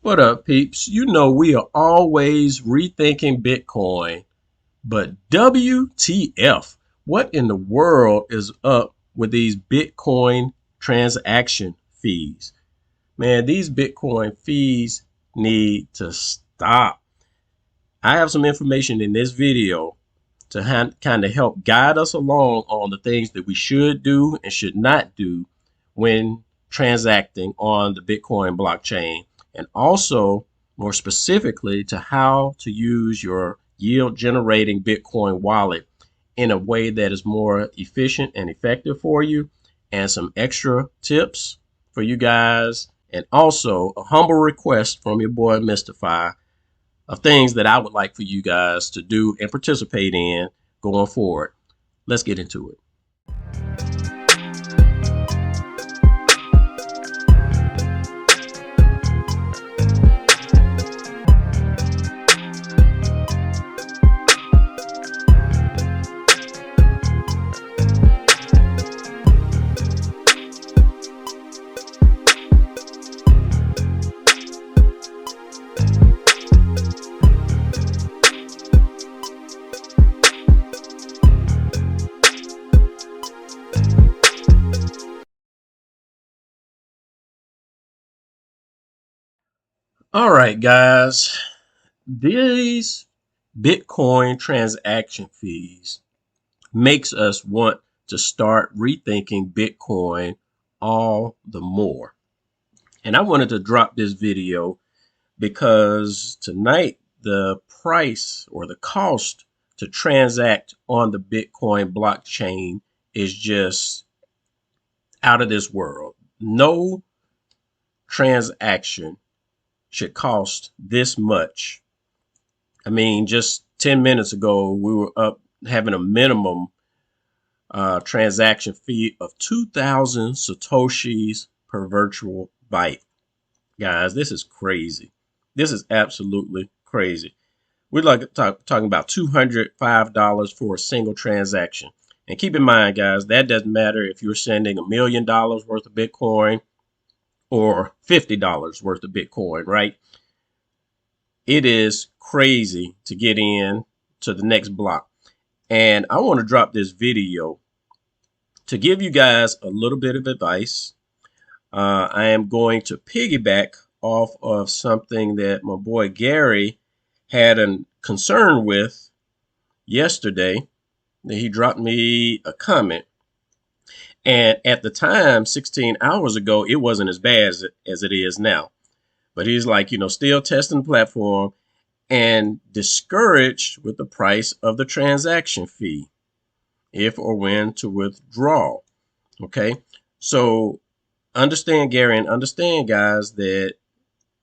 What up, peeps? You know we are always rethinking Bitcoin, but WTF? What in the world is up with these Bitcoin transaction fees? Man, these Bitcoin fees need to stop. I have some information in this video to kind of help guide us along on the things that we should do and should not do when transacting on the Bitcoin blockchain, and also more specifically to how to use your yield generating Bitcoin wallet in a way that is more efficient and effective for you, and some extra tips for you guys, and also a humble request from your boy Mystify of things that I would like for you guys to do and participate in going forward. Let's get into it. All right, guys, these Bitcoin transaction fees makes us want to start rethinking Bitcoin all the more. And I wanted to drop this video because tonight the price or the cost to transact on the Bitcoin blockchain is just out of this world. No transaction should cost this much. I mean, just 10 minutes ago, we were up having a minimum transaction fee of 2,000 Satoshis per virtual byte. Guys, this is crazy. This is absolutely crazy. We're like talking about $205 for a single transaction. And keep in mind, guys, that doesn't matter if you're sending $1 million worth of Bitcoin or $50 worth of Bitcoin, right? It is crazy to get in to the next block. And I want to drop this video to give you guys a little bit of advice. I am going to piggyback off of something that my boy Gary had a concern with yesterday. He dropped me a comment. And at the time, 16 hours ago, it wasn't as bad as it is now. But he's like, still testing the platform and discouraged with the price of the transaction fee, if or when to withdraw. Okay. So understand, Gary, and understand, guys, that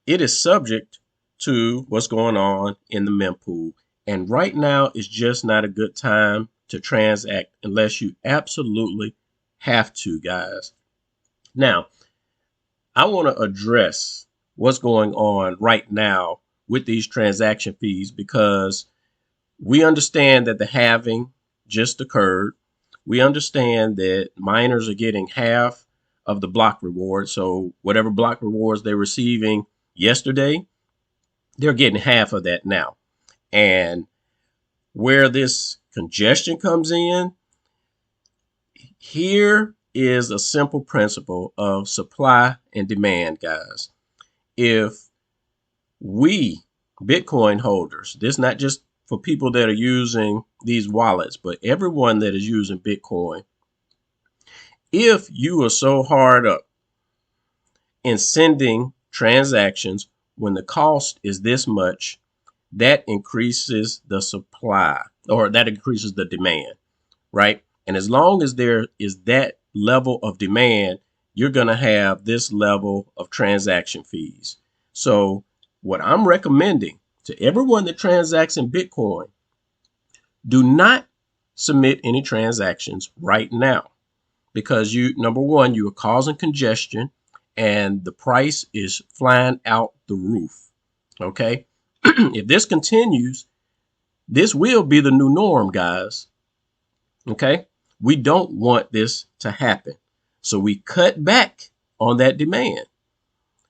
it is subject to what's going on in the mempool. And right now is just not a good time to transact unless you absolutely have to, guys. Now, I want to address what's going on right now with these transaction fees, because we understand that the halving just occurred. We understand that miners are getting half of the block reward. So whatever block rewards they're receiving yesterday, they're getting half of that now. And where this congestion comes in, here is a simple principle of supply and demand, guys. If we Bitcoin holders, this is not just for people that are using these wallets, but everyone that is using Bitcoin, if you are so hard up in sending transactions when the cost is this much, that increases the supply, or that increases the demand, right? And as long as there is that level of demand, you're going to have this level of transaction fees. So what I'm recommending to everyone that transacts in Bitcoin, do not submit any transactions right now, because number one, you are causing congestion and the price is flying out the roof. Okay. If this continues, this will be the new norm, guys. Okay. We don't want this to happen. So we cut back on that demand.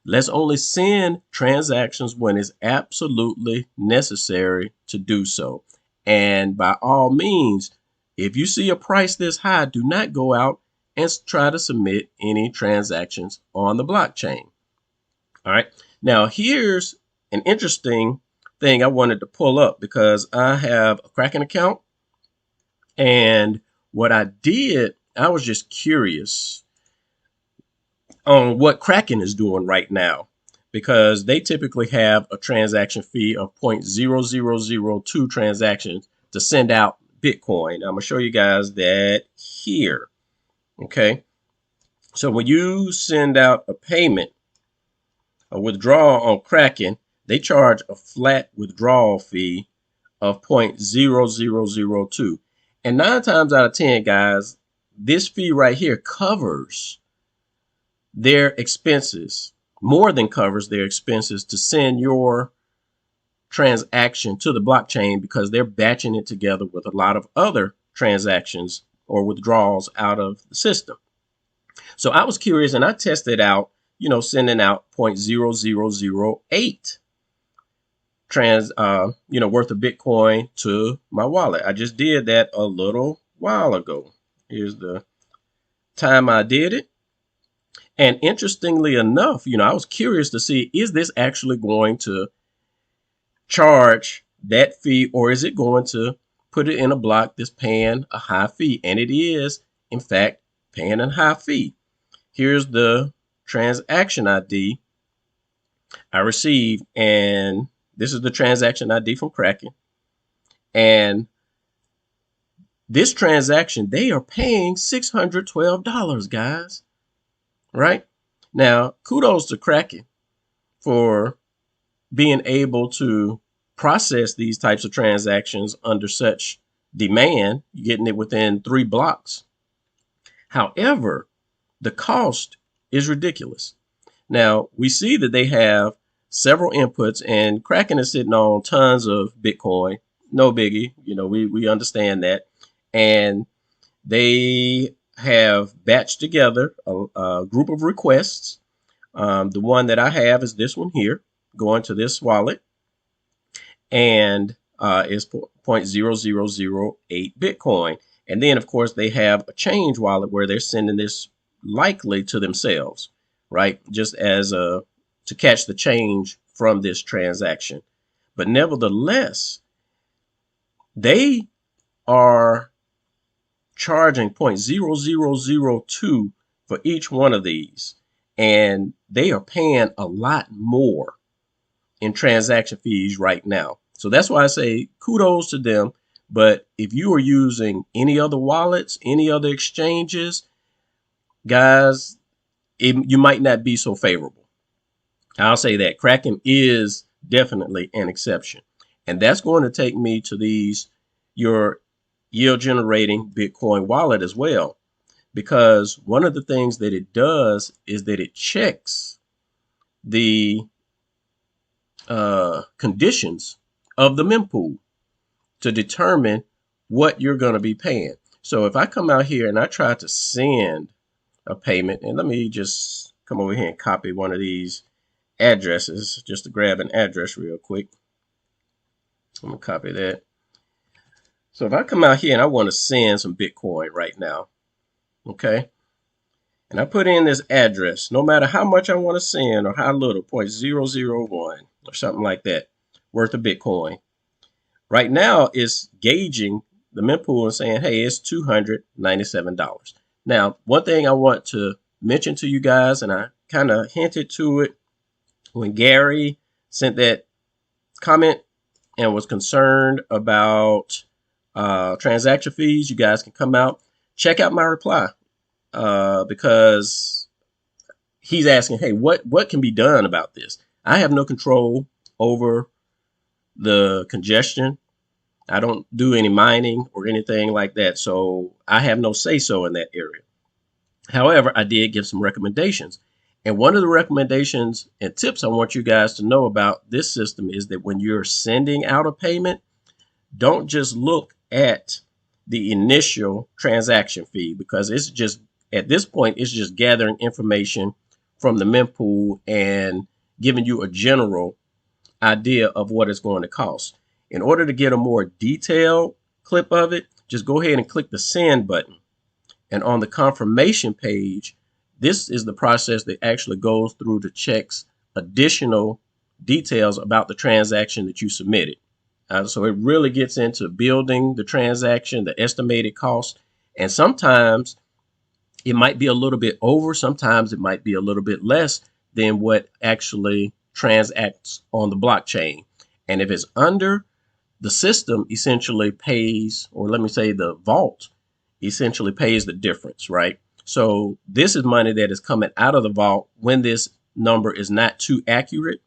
Let's only send transactions when it's absolutely necessary to do so. And by all means, if you see a price this high, do not go out and try to submit any transactions on the blockchain. All right. Now, here's an interesting thing I wanted to pull up because I have a Kraken account. And what I did, I was just curious on what Kraken is doing right now because they typically have a transaction fee of 0.0002 transactions to send out Bitcoin. I'm going to show you guys that here. Okay. So when you send out a payment, a withdrawal on Kraken, they charge a flat withdrawal fee of 0.0002. And 9 times out of 10, guys, this fee right here covers their expenses, more than covers their expenses to send your transaction to the blockchain because they're batching it together with a lot of other transactions or withdrawals out of the system. So I was curious and I tested out, sending out 0.0008 worth of Bitcoin to my wallet. I just did that a little while ago. Here's the time I did it. And interestingly enough, I was curious to see, is this actually going to charge that fee or is it going to put it in a block that's paying a high fee? And it is, in fact, paying a high fee. Here's the transaction ID I received, and this is the transaction ID from Kraken. And this transaction, they are paying $612, guys. Right? Now, kudos to Kraken for being able to process these types of transactions under such demand, getting it within 3 blocks. However, the cost is ridiculous. Now, we see that they have several inputs, and Kraken is sitting on tons of Bitcoin. No biggie. We understand that. And they have batched together a group of requests. The one that I have is this one here, going to this wallet, and is 0.0008 Bitcoin. And then, of course, they have a change wallet where they're sending this likely to themselves, right? Just as to catch the change from this transaction. But nevertheless, they are charging 0.0002 for each one of these. And they are paying a lot more in transaction fees right now. So that's why I say kudos to them. But if you are using any other wallets, any other exchanges, guys, you might not be so favorable. I'll say that Kraken is definitely an exception. And that's going to take me to your yield generating Bitcoin wallet as well. Because one of the things that it does is that it checks the conditions of the mempool to determine what you're going to be paying. So if I come out here and I try to send a payment, and let me just come over here and copy one of these addresses just to grab an address real quick. I'm going to copy that. So if I come out here and I want to send some Bitcoin right now, okay, and I put in this address, no matter how much I want to send or how little, 0.001 or something like that worth of Bitcoin. Right now, it's gauging the mempool and saying, hey, it's $297. Now, one thing I want to mention to you guys, and I kind of hinted to it when Gary sent that comment and was concerned about transaction fees, you guys can come out, check out my reply because he's asking, hey, what can be done about this? I have no control over the congestion. I don't do any mining or anything like that, so I have no say-so in that area. However, I did give some recommendations. And one of the recommendations and tips I want you guys to know about this system is that when you're sending out a payment, don't just look at the initial transaction fee because it's just, at this point, it's just gathering information from the mempool and giving you a general idea of what it's going to cost. In order to get a more detailed clip of it, just go ahead and click the send button. And on the confirmation page, this is the process that actually goes through to checks additional details about the transaction that you submitted. So it really gets into building the transaction, the estimated cost, and sometimes it might be a little bit over, sometimes it might be a little bit less than what actually transacts on the blockchain. And if it's under, the system essentially pays, or let me say the vault essentially pays the difference, right? So this is money that is coming out of the vault when this number is not too accurate.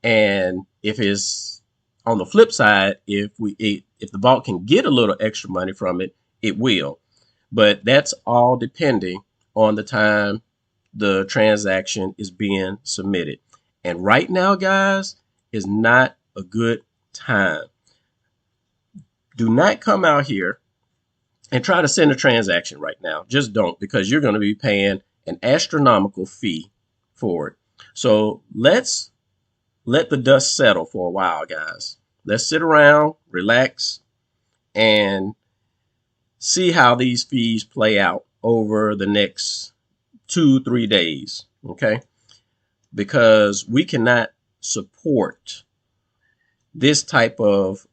And if it's on the flip side, if the vault can get a little extra money from it, it will. But that's all depending on the time the transaction is being submitted. And right now, guys, is not a good time. Do not come out here and try to send a transaction right now. Just don't, because you're going to be paying an astronomical fee for it. So let's let the dust settle for a while, guys. Let's sit around, relax, and see how these fees play out over the next 2-3 days, okay? Because we cannot support this type of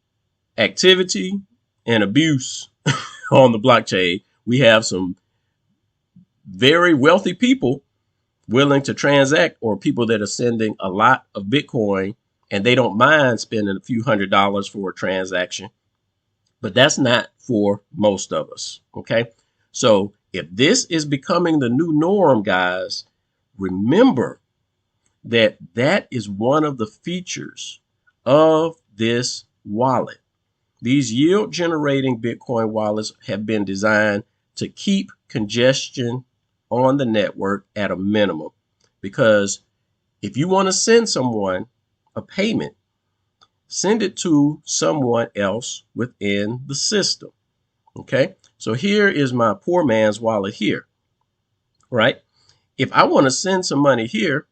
activity and abuse on the blockchain. We have some very wealthy people willing to transact, or people that are sending a lot of Bitcoin and they don't mind spending a few $100s for a transaction. But that's not for most of us, okay? So if this is becoming the new norm, guys, remember that that is one of the features of this wallet. These yield generating Bitcoin wallets have been designed to keep congestion on the network at a minimum. Because if you want to send someone a payment, send it to someone else within the system. Okay, so here is my poor man's wallet here, right? If I want to send some money here,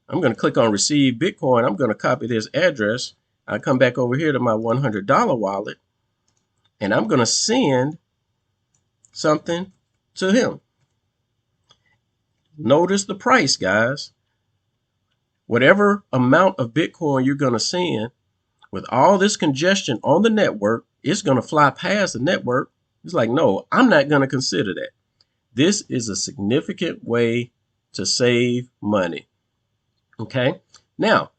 I'm going to click on receive Bitcoin. I'm going to copy this address. I come back over here to my $100 wallet, and I'm going to send something to him. Notice the price, guys. Whatever amount of Bitcoin you're going to send, with all this congestion on the network, it's going to fly past the network. It's like, no, I'm not going to consider that. This is a significant way to save money. Okay. Now,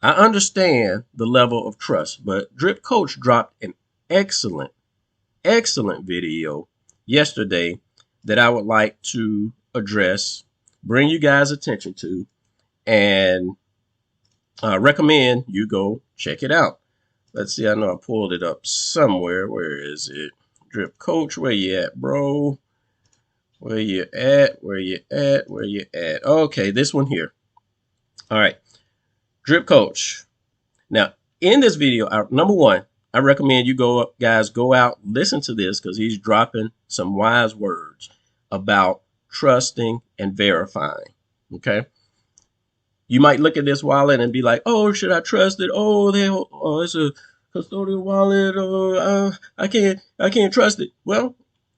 I understand the level of trust, but Drip Coach dropped an excellent video yesterday that I would like to address, bring you guys attention to, and recommend you go check it out. Let's see, I know I pulled it up somewhere. Where is it? Drip Coach, where you at, bro? Where you at? Where you at? Where you at? Okay, this one here. All right, Drip Coach. Now, in this video, number one, I recommend you guys go out, listen to this, because he's dropping some wise words about trusting and verifying. Okay. You might look at this wallet and be like, oh, should I trust it? Oh, it's a custodial wallet. Oh, I can't trust it. Well,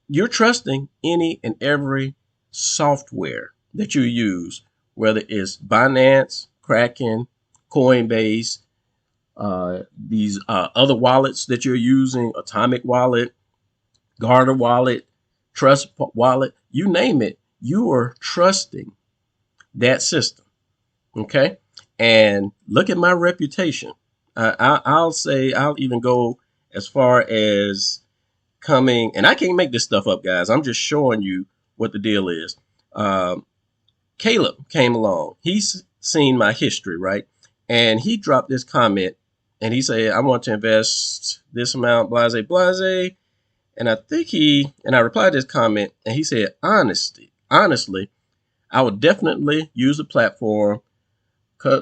you're trusting any and every software that you use, whether it's Binance, Kraken, Coinbase, these other wallets that you're using, Atomic Wallet, Garter Wallet, Trust Wallet, you name it, you are trusting that system. Okay. And look at my reputation. I'll say, I'll even go as far as coming, and I can't make this stuff up, guys. I'm just showing you what the deal is. Caleb came along. He's seen my history, right? And he dropped this comment and he said, I want to invest this amount, blase, blase. And I replied to his comment and he said, honestly, I would definitely use the platform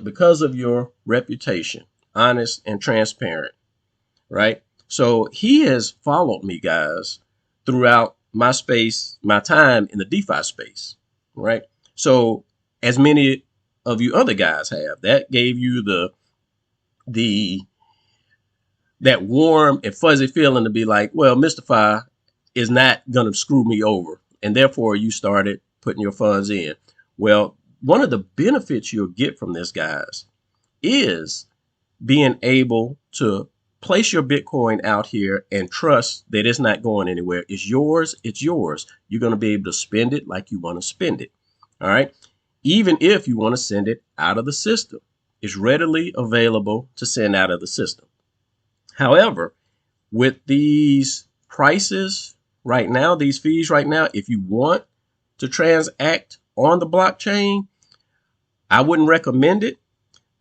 because of your reputation, honest and transparent, right? So he has followed me, guys, throughout my time in the DeFi space, right? So as many of you other guys have. That gave you the that warm and fuzzy feeling to be like, well, Mystify is not going to screw me over. And therefore, you started putting your funds in. Well, one of the benefits you'll get from this, guys, is being able to place your Bitcoin out here and trust that it's not going anywhere. It's yours. It's yours. You're going to be able to spend it like you want to spend it. All right. Even if you want to send it out of the system, it's readily available to send out of the system. However, with these prices right now, these fees right now, if you want to transact on the blockchain, I wouldn't recommend it.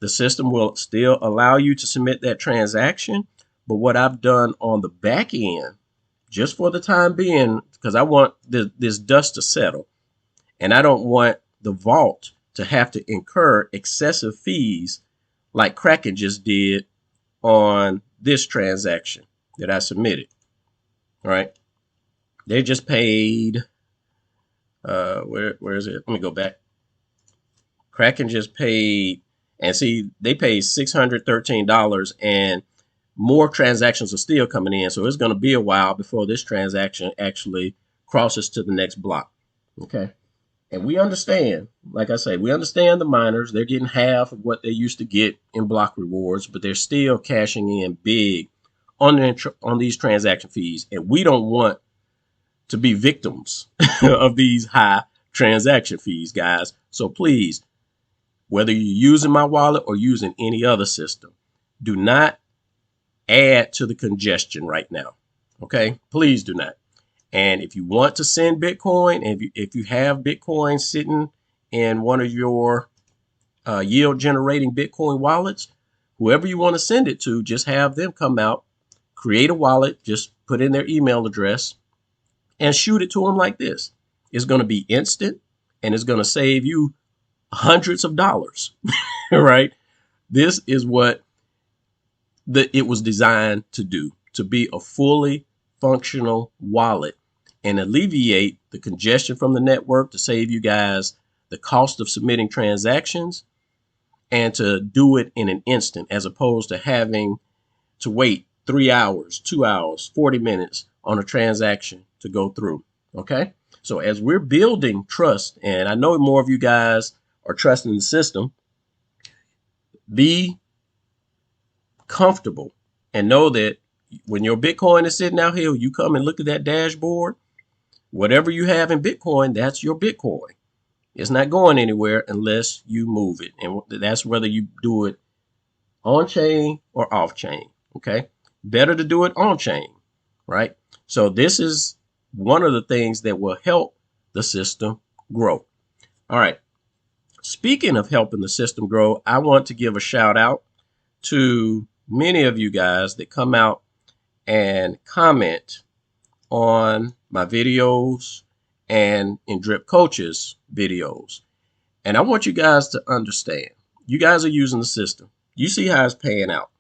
The system will still allow you to submit that transaction. But what I've done on the back end, just for the time being, because I want this dust to settle, and I don't want the vault to have to incur excessive fees like Kraken just did on this transaction that I submitted. All right. They just paid, where is it? Let me go back. Kraken just paid, and see, they paid $613, and more transactions are still coming in. So it's going to be a while before this transaction actually crosses to the next block. Okay. And we understand, like I say, we understand the miners. They're getting half of what they used to get in block rewards, but they're still cashing in big on these transaction fees. And we don't want to be victims of these high transaction fees, guys. So please, whether you're using my wallet or using any other system, do not add to the congestion right now. Okay? Please do not. And if you want to send Bitcoin, and if you have Bitcoin sitting in one of your yield generating Bitcoin wallets, whoever you want to send it to, just have them come out, create a wallet, just put in their email address and shoot it to them like this. It's going to be instant, and it's going to save you hundreds of dollars, right? This is what it was designed to do, to be a fully functional wallet and alleviate the congestion from the network, to save you guys the cost of submitting transactions, and to do it in an instant, as opposed to having to wait 3 hours, 2 hours, 40 minutes on a transaction to go through. Okay. So as we're building trust, and I know more of you guys are trusting the system, be comfortable and know that when your Bitcoin is sitting out here, you come and look at that dashboard, whatever you have in Bitcoin, that's your Bitcoin. It's not going anywhere unless you move it. And that's whether you do it on chain or off chain. Okay. Better to do it on chain, right? So this is one of the things that will help the system grow. All right. Speaking of helping the system grow, I want to give a shout out to many of you guys that come out and comment on my videos and in Drip Coach's videos. And I want you guys to understand, you guys are using the system. You see how it's paying out.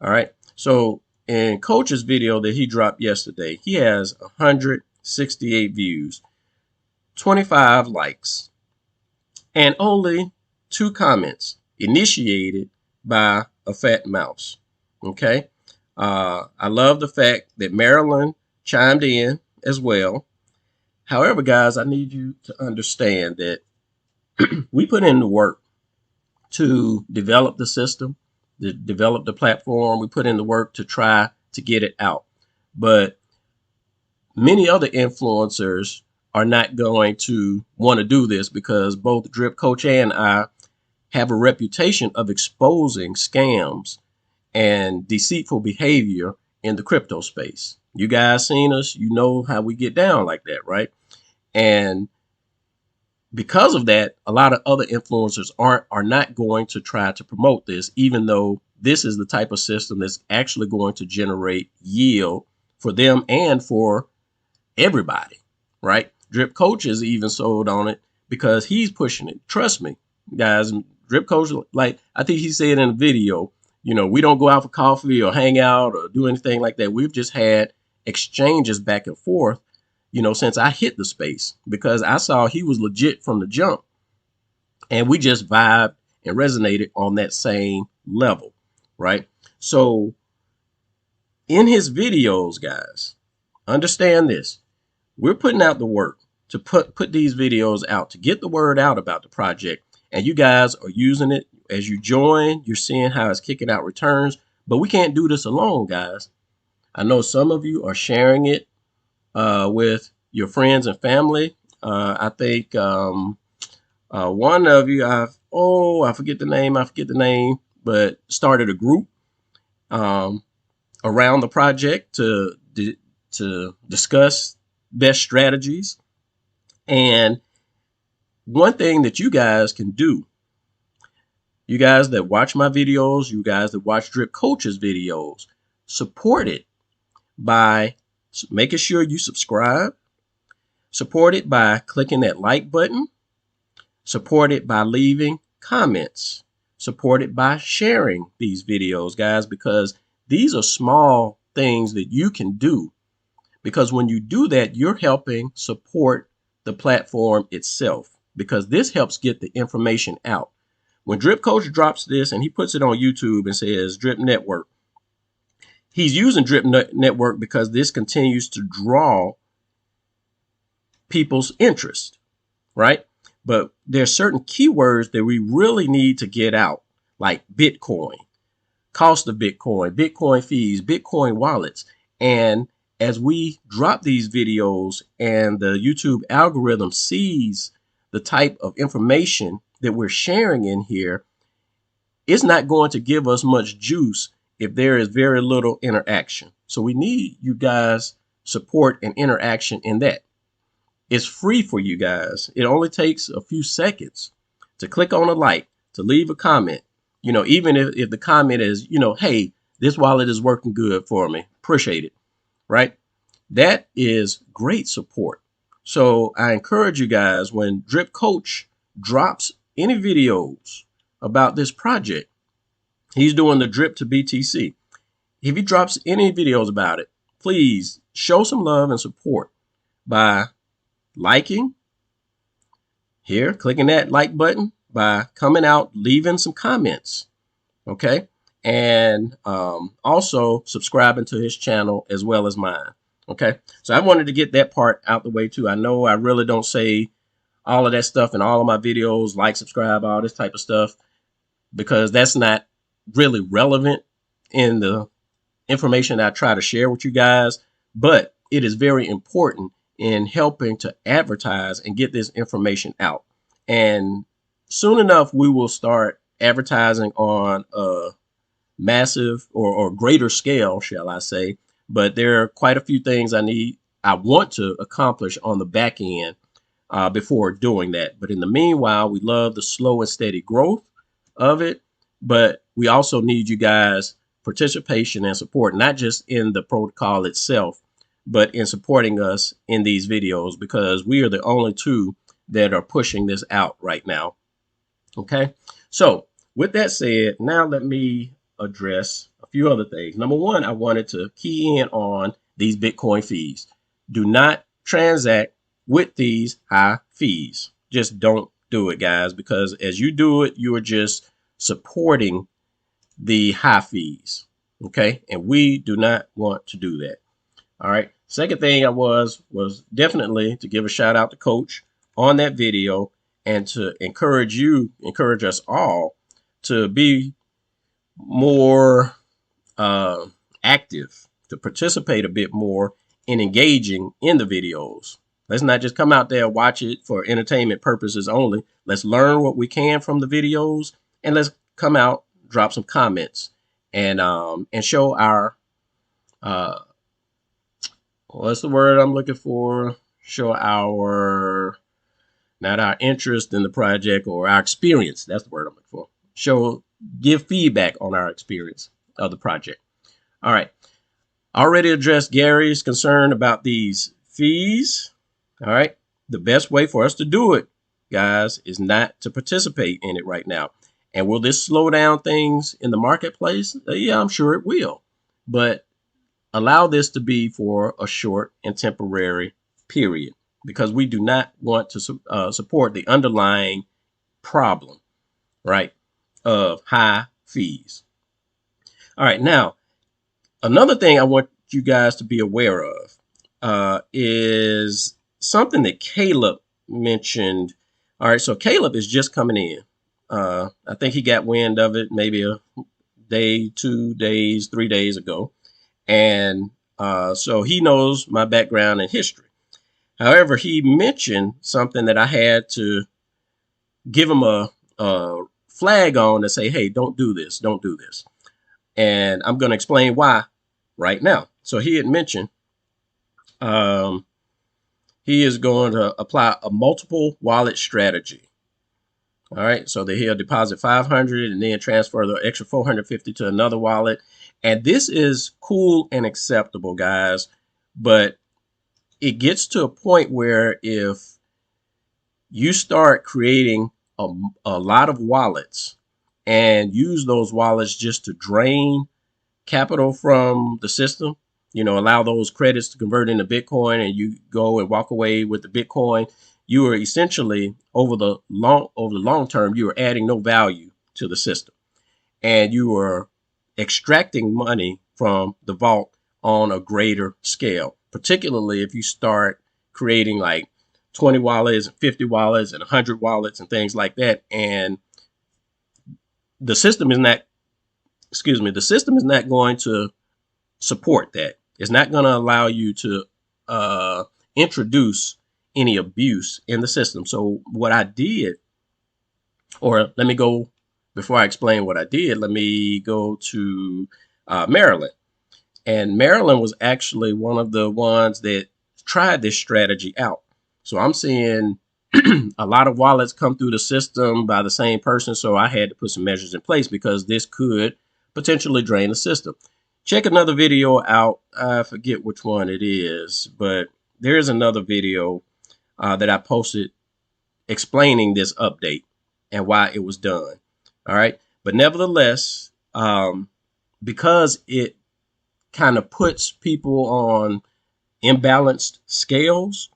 All right. So in Coach's video that he dropped yesterday, he has 168 views, 25 likes, and only 2 comments initiated by a fat mouse. Okay. I love the fact that Marilyn chimed in as well. However, guys, I need you to understand that we put in the work to develop the system, to develop the platform. We put in the work to try to get it out. But many other influencers are not going to want to do this, because both Drip Coach and I have a reputation of exposing scams and deceitful behavior in the crypto space. You guys seen us, you know how we get down like that, right? And because of that, a lot of other influencers are not going to try to promote this, even though this is the type of system that's actually going to generate yield for them and for everybody, right? Drip Coach is even sold on it because he's pushing it. Trust me, guys. Drip Coach, like I think he said in a video, you know, we don't go out for coffee or hang out or do anything like that. We've just had exchanges back and forth, you know, since I hit the space, because I saw he was legit from the jump and we just vibed and resonated on that same level, right? So in his videos, guys, understand this. We're putting out the work to put these videos out, to get the word out about the project, and you guys are using it. As you join, you're seeing how it's kicking out returns, but we can't do this alone, guys. I know some of you are sharing it with your friends and family. I think one of you, I forget the name, but started a group um, around the project to discuss best strategies. And one thing that you guys can do, you guys that watch my videos, you guys that watch Drip Coach's videos, support it by making sure you subscribe, support it by clicking that like button, support it by leaving comments, support it by sharing these videos, guys, because these are small things that you can do. Because when you do that, you're helping support the platform itself, because this helps get the information out. When Drip Coach drops this and he puts it on YouTube and says Drip Network, he's using Drip Network because this continues to draw people's interest, right? But there's certain keywords that we really need to get out, like Bitcoin, cost of Bitcoin, Bitcoin fees, Bitcoin wallets. And as we drop these videos and the YouTube algorithm sees the type of information that we're sharing in here, it's not going to give us much juice if there is very little interaction. So we need you guys' support and interaction in that. It's free for you guys. It only takes a few seconds to click on a like, to leave a comment. Even if the comment is, hey, this wallet is working good for me. Appreciate it. Right? That is great support. So I encourage you guys, when Drip Coach drops any videos about this project, he's doing the Drip to BTC. If he drops any videos about it, please show some love and support by liking here, clicking that like button, by coming out, leaving some comments, okay? And also subscribing to his channel as well as mine, okay? So I wanted to get that part out the way too. I know I really don't say all of that stuff in all of my videos, like, subscribe, all this type of stuff, because that's not really relevant in the information that I try to share with you guys, but it is very important in helping to advertise and get this information out. And soon enough, we will start advertising on a massive or greater scale, shall I say. But there are quite a few things I want to accomplish on the back end before doing that. But in the meanwhile, we love the slow and steady growth of it. But we also need you guys' participation and support, not just in the protocol itself, but in supporting us in these videos, because we are the only two that are pushing this out right now. Okay. So with that said, now let me address a few other things. Number one, I wanted to key in on these Bitcoin fees. Do not transact with these high fees. Just don't do it, guys, because as you do it, you are just supporting the high fees. Okay. And we do not want to do that. All right. Second thing I was definitely to give a shout out to Coach on that video, and to encourage us all to be more active, to participate a bit more in engaging in the videos. Let's not just come out there and watch it for entertainment purposes only. Let's learn what we can from the videos, and let's come out, drop some comments, and show our what's the word I'm looking for? Show our, not our interest in the project, or our experience. That's the word I'm looking for. Give feedback on our experience of the project. All right. Already addressed Gary's concern about these fees. All right. The best way for us to do it, guys, is not to participate in it right now. And will this slow down things in the marketplace? Yeah, I'm sure it will. But allow this to be for a short and temporary period, because we do not want to support the underlying problem, right, of high fees. All right, now another thing I want you guys to be aware of is something that Caleb mentioned. All right, so Caleb is just coming in. I think he got wind of it maybe a day, 2 days, 3 days ago. And so he knows my background and history. However, he mentioned something that I had to give him a flag on and say, hey, don't do this. Don't do this. And I'm going to explain why right now. So he had mentioned um, he is going to apply a multiple wallet strategy. All right, so that he'll deposit 500 and then transfer the extra 450 to another wallet. And this is cool and acceptable, guys. But it gets to a point where if you start creating a lot of wallets and use those wallets just to drain capital from the system, allow those credits to convert into Bitcoin and you go and walk away with the Bitcoin, you are essentially over the long term, you are adding no value to the system. And you are extracting money from the vault on a greater scale, particularly if you start creating like 20 wallets and 50 wallets and 100 wallets and things like that. And the system is not, the system is not going to support that. It's not going to allow you to introduce any abuse in the system. So what I did, or let me go, before I explain what I did, let me go to Maryland. And Maryland was actually one of the ones that tried this strategy out. So I'm seeing a lot of wallets come through the system by the same person. So I had to put some measures in place because this could potentially drain the system. Check another video out. I forget which one it is, but there's another video that I posted explaining this update and why it was done. All right. But nevertheless, because it kind of puts people on imbalanced scales,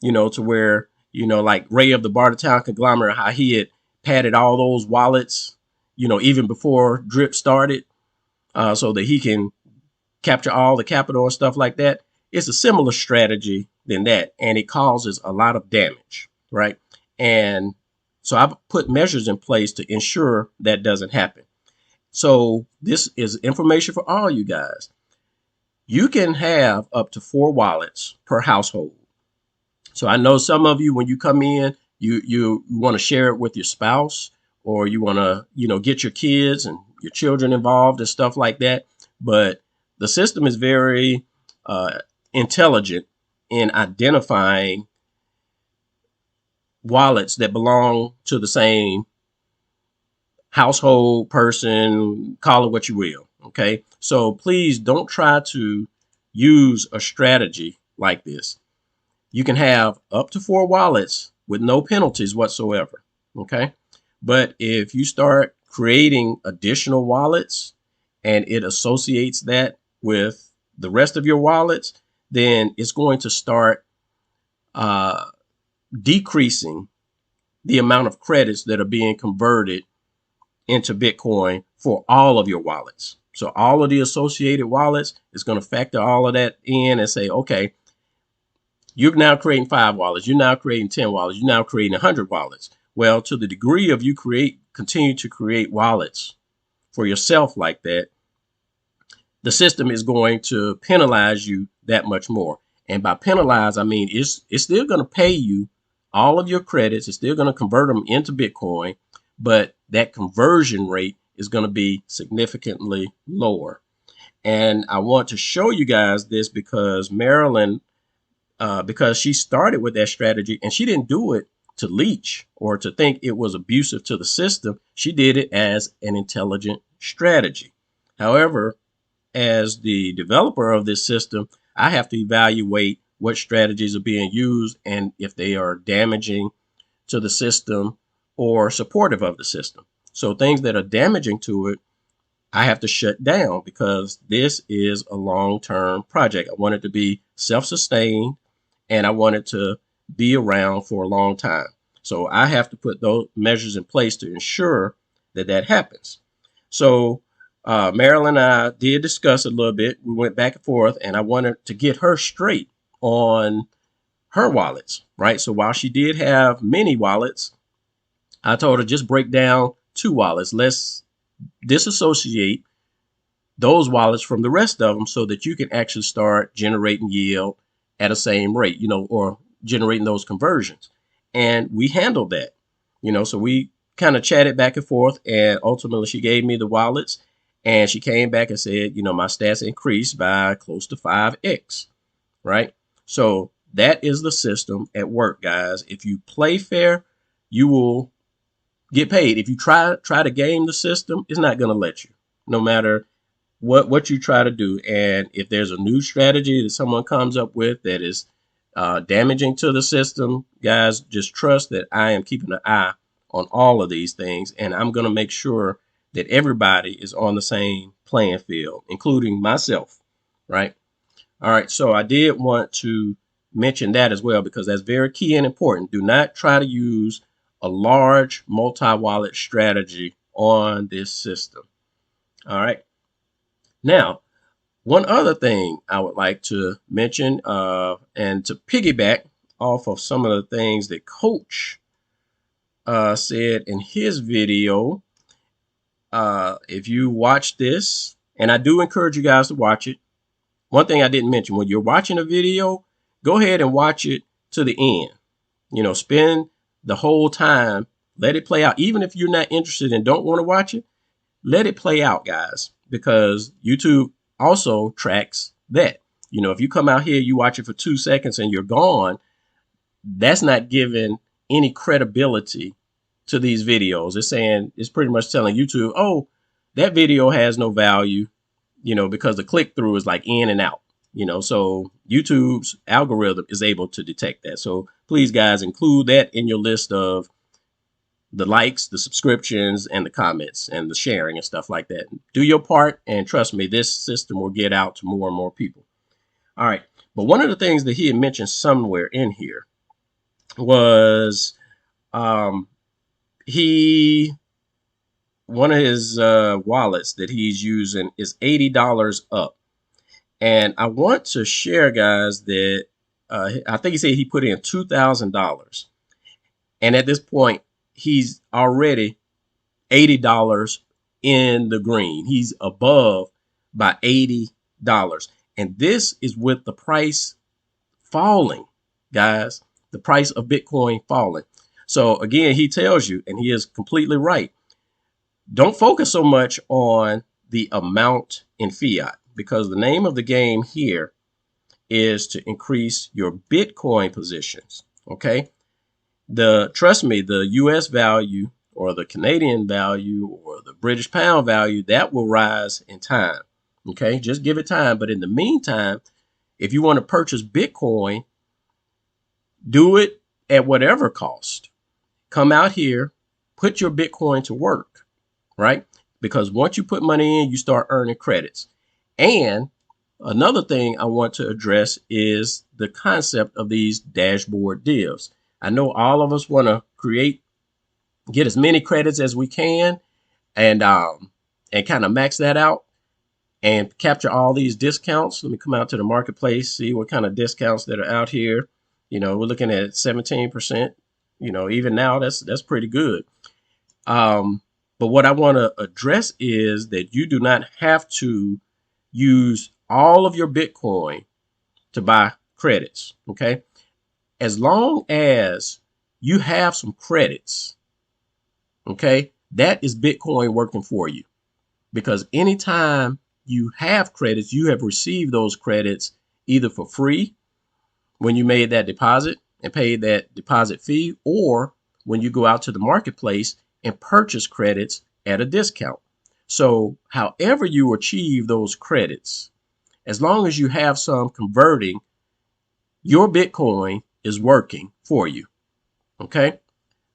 to where, like Ray of the Bartertown conglomerate, how he had padded all those wallets, even before Drip started, so that he can capture all the capital and stuff like that. It's a similar strategy than that, and it causes a lot of damage, right? And so I've put measures in place to ensure that doesn't happen. So this is information for all you guys. You can have up to 4 wallets per household. So I know some of you, when you come in, you want to share it with your spouse, or you want to, get your kids and your children involved and stuff like that. But the system is very intelligent in identifying wallets that belong to the same household, person, call it what you will. Okay. So please don't try to use a strategy like this. You can have up to 4 wallets with no penalties whatsoever. Okay. But if you start creating additional wallets and it associates that with the rest of your wallets, then it's going to start decreasing the amount of credits that are being converted into Bitcoin for all of your wallets. So all of the associated wallets is going to factor all of that in and say, okay, you're now creating 5 wallets. You're now creating 10 wallets. You're now creating 100 wallets. Well, to the degree of you continue to create wallets for yourself like that, the system is going to penalize you that much more. And by penalize, I mean, it's still going to pay you all of your credits. It's still going to convert them into Bitcoin, but that conversion rate is going to be significantly lower. And I want to show you guys this because Marilyn, because she started with that strategy and she didn't do it to leech or to think it was abusive to the system. She did it as an intelligent strategy. However, as the developer of this system, I have to evaluate what strategies are being used and if they are damaging to the system or supportive of the system. So things that are damaging to it, I have to shut down because this is a long-term project. I want it to be self-sustained and I want it to be around for a long time. So I have to put those measures in place to ensure that that happens. So Marilyn and I did discuss a little bit. We went back and forth, and I wanted to get her straight on her wallets, right? So while she did have many wallets, I told her just break down two wallets. Let's disassociate those wallets from the rest of them so that you can actually start generating yield at a same rate, or generating those conversions. And we handled that, so we kind of chatted back and forth, and ultimately she gave me the wallets, and she came back and said, my stats increased by close to 5x, right? So that is the system at work, guys. If you play fair, you will get paid. If you try to game the system, it's not going to let you, no matter what you try to do. And if there's a new strategy that someone comes up with that is damaging to the system, guys, just trust that I am keeping an eye on all of these things, and I'm going to make sure that everybody is on the same playing field, including myself, right? All right, so I did want to mention that as well, because that's very key and important. Do not try to use a large multi-wallet strategy on this system. All right. Now, one other thing I would like to mention, and to piggyback off of some of the things that Coach said in his video, if you watch this, and I do encourage you guys to watch it. One thing I didn't mention, when you're watching a video, go ahead and watch it to the end. Spend the whole time, let it play out. Even if you're not interested and don't want to watch it, let it play out, guys, because YouTube also tracks that. If you come out here, you watch it for 2 seconds and you're gone, that's not giving any credibility to these videos. It's pretty much telling YouTube, oh, that video has no value, because the click through is like in and out, so YouTube's algorithm is able to detect that. So please, guys, include that in your list of the likes, the subscriptions, and the comments, and the sharing and stuff like that. Do your part, and trust me, this system will get out to more and more people. All right. But one of the things that he had mentioned somewhere in here was one of his wallets that he's using is $80 up. And I want to share, guys, that I think he said he put in $2,000. And at this point, he's already $80 in the green. He's above by $80. And this is with the price falling, guys, the price of Bitcoin falling. So again, he tells you, and he is completely right, don't focus so much on the amount in fiat, because the name of the game here is to increase your Bitcoin positions. Okay. Trust me, the US value or the Canadian value or the British pound value, that will rise in time. Okay. Just give it time. But in the meantime, if you want to purchase Bitcoin, do it at whatever cost. Come out here, put your Bitcoin to work, right? Because once you put money in, you start earning credits. And another thing I want to address is the concept of these dashboard deals. I know all of us want to get as many credits as we can, and kind of max that out and capture all these discounts. Let me come out to the marketplace, see what kind of discounts that are out here. We're looking at 17%. Even now, that's pretty good. But what I want to address is that you do not have to use all of your Bitcoin to buy credits. Okay. As long as you have some credits, okay, that is Bitcoin working for you. Because anytime you have credits, you have received those credits either for free when you made that deposit and paid that deposit fee, or when you go out to the marketplace and purchase credits at a discount. So however you achieve those credits, as long as you have some converting, your Bitcoin is working for you. Okay. I'm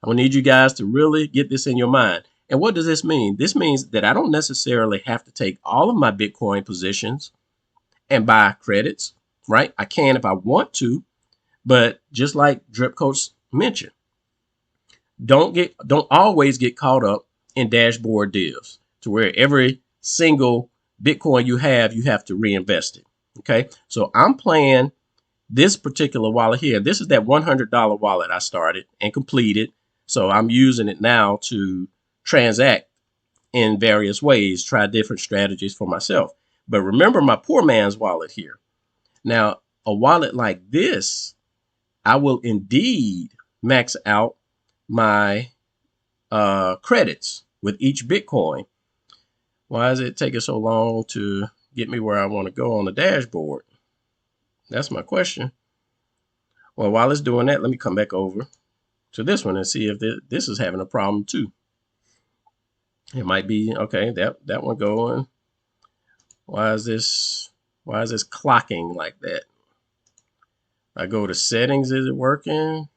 gonna need you guys to really get this in your mind. And what does this mean? This means that I don't necessarily have to take all of my Bitcoin positions and buy credits, right? I can if I want to, but just like Drip Coach mentioned, don't always get caught up in dashboard deals to where every single Bitcoin you have to reinvest it. Okay, so I'm playing this particular wallet here. This is that $100 wallet I started and completed. So I'm using it now to transact in various ways, try different strategies for myself. But remember my poor man's wallet here. Now, a wallet like this, I will indeed max out my credits with each Bitcoin. Why is it taking so long to get me where I want to go on the dashboard? That's my question. Well, while it's doing that, let me come back over to this one and see if this is having a problem too. It might be, okay, that one going. Why is this clocking like that? I go to settings, is it working?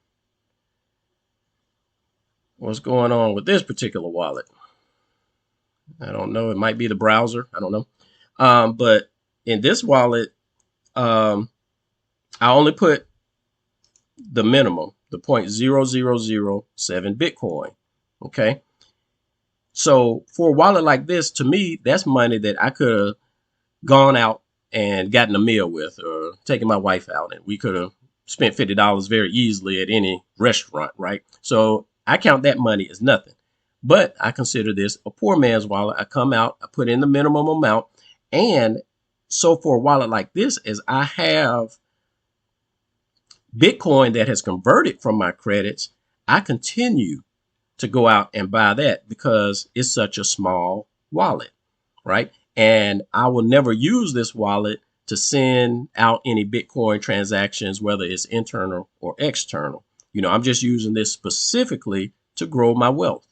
What's going on with this particular wallet? I don't know. It might be the browser. I don't know. But in this wallet, I only put the minimum, the 0.0007 Bitcoin. Okay. So for a wallet like this, to me, that's money that I could have gone out and gotten a meal with, or taken my wife out, and we could have spent $50 very easily at any restaurant, right? So I count that money as nothing. But I consider this a poor man's wallet. I come out, I put in the minimum amount. And so for a wallet like this, as I have Bitcoin that has converted from my credits, I continue to go out and buy that because it's such a small wallet, right? And I will never use this wallet to send out any Bitcoin transactions, whether it's internal or external. I'm just using this specifically to grow my wealth.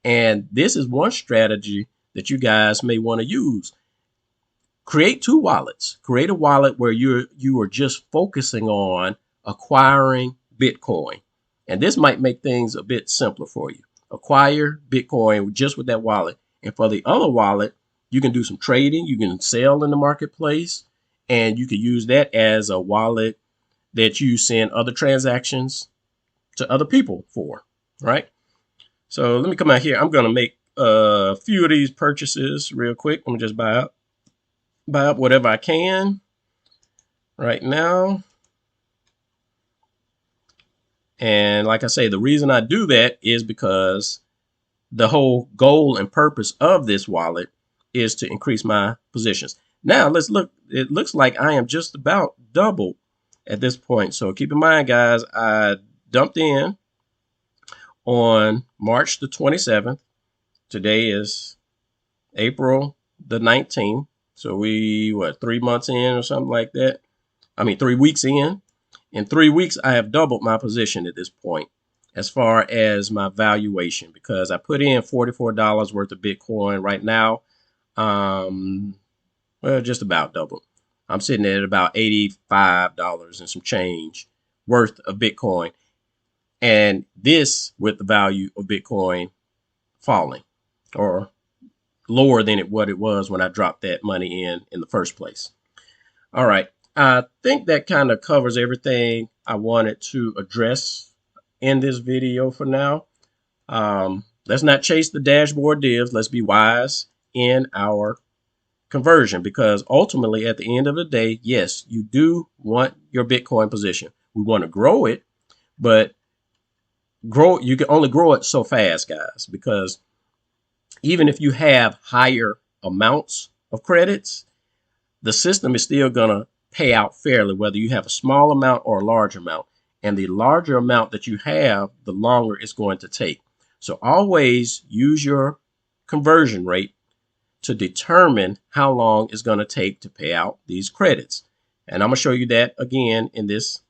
And this is one strategy that you guys may want to use. Create two wallets. Create a wallet where you are just focusing on acquiring Bitcoin. And this might make things a bit simpler for you. Acquire Bitcoin just with that wallet. And for the other wallet, you can do some trading. You can sell in the marketplace. And you can use that as a wallet that you send other transactions to other people for, right? So let me come out here. I'm going to make a few of these purchases real quick. I'm going to just buy up whatever I can right now. And like I say, the reason I do that is because the whole goal and purpose of this wallet is to increase my positions. Now let's look. It looks like I am just about double at this point. So keep in mind, guys, I dumped in on March the 27th. Today is April the 19th. So we, 3 months in or something like that? 3 weeks in. In 3 weeks, I have doubled my position at this point as far as my valuation, because I put in $44 worth of Bitcoin right now. Just about double. I'm sitting at about $85 and some change worth of Bitcoin. And this with the value of Bitcoin falling or lower than what it was when I dropped that money in the first place. All right. I think that kind of covers everything I wanted to address in this video for now. Let's not chase the dashboard divs. Let's be wise in our conversion, because ultimately at the end of the day, yes, you do want your Bitcoin position. We want to grow it, but you can only grow it so fast, guys, because even if you have higher amounts of credits, the system is still going to pay out fairly, whether you have a small amount or a large amount. And the larger amount that you have, the longer it's going to take. So always use your conversion rate to determine how long it's going to take to pay out these credits. And I'm going to show you that again in this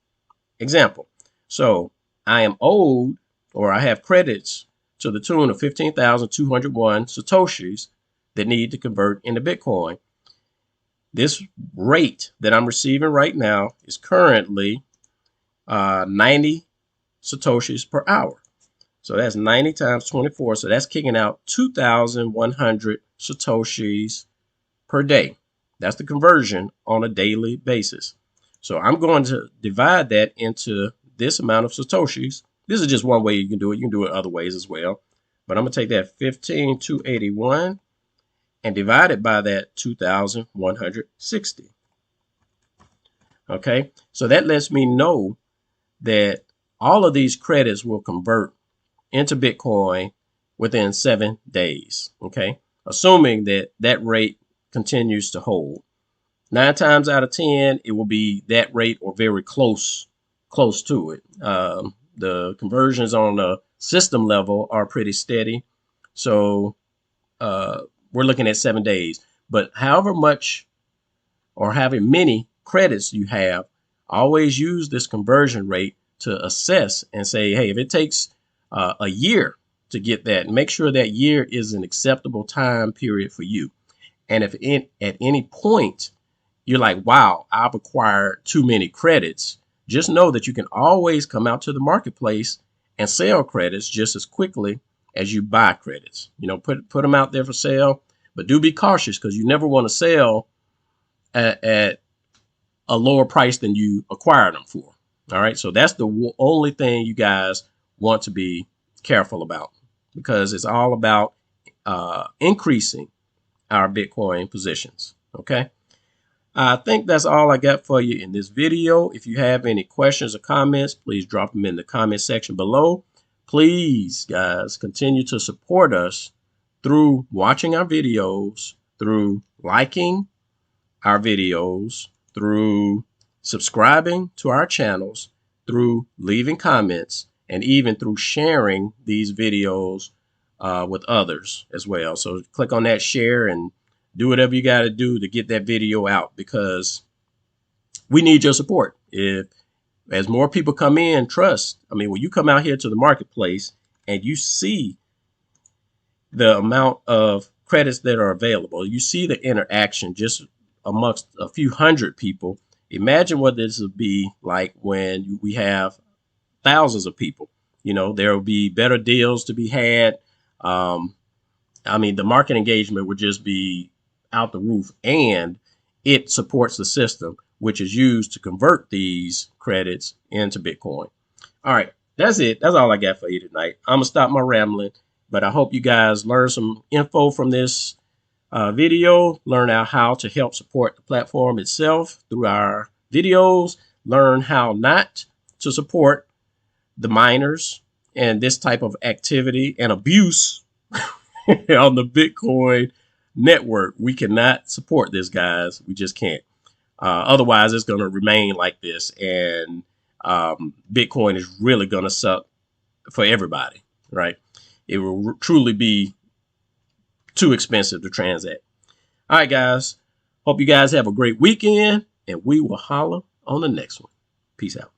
example. So I am owed, or I have credits to the tune of 15,201 Satoshis that need to convert into Bitcoin. This rate that I'm receiving right now is currently 90 Satoshis per hour. So that's 90 times 24. So that's kicking out 2,100 Satoshis per day. That's the conversion on a daily basis. So I'm going to divide that into this amount of Satoshis This is just one way you can do it. You can do it other ways as well. But I'm going to take that 15,281 and divide it by that 2,160. Okay, so that lets me know that all of these credits will convert into Bitcoin within 7 days. Okay, assuming that that rate continues to hold. 9 times out of 10, it will be that rate or very close to it. The conversions on the system level are pretty steady. So we're looking at 7 days. But however much or however many credits you have, always use this conversion rate to assess and say, hey, if it takes a year to get that, make sure that year is an acceptable time period for you. And if at any point you're like, wow, I've acquired too many credits, just know that you can always come out to the marketplace and sell credits just as quickly as you buy credits. You know, put them out there for sale, but do be cautious because you never want to sell at a lower price than you acquired them for. All right, so that's the only thing you guys want to be careful about, because it's all about increasing our Bitcoin positions. Okay. I think that's all I got for you in this video. If you have any questions or comments, please drop them in the comment section below. Please, guys, continue to support us through watching our videos, through liking our videos, through subscribing to our channels, through leaving comments, and even through sharing these videos with others as well. So click on that share and do whatever you got to do to get that video out, because we need your support. If as more people come in, when you come out here to the marketplace and you see the amount of credits that are available, you see the interaction just amongst a few hundred people. Imagine what this would be like when we have thousands of people. You know, there will be better deals to be had. The market engagement would just be out the roof, and it supports the system, which is used to convert these credits into Bitcoin. All right, that's it. That's all I got for you tonight. I'm gonna stop my rambling, but I hope you guys learn some info from this video, learn out how to help support the platform itself through our videos, learn how not to support the miners and this type of activity and abuse on the Bitcoin network. We cannot support this, guys. We just can't. Otherwise, it's going to remain like this, and Bitcoin is really going to suck for everybody, right? It will truly be too expensive to transact. All right, guys. Hope you guys have a great weekend, and we will holler on the next one. Peace out.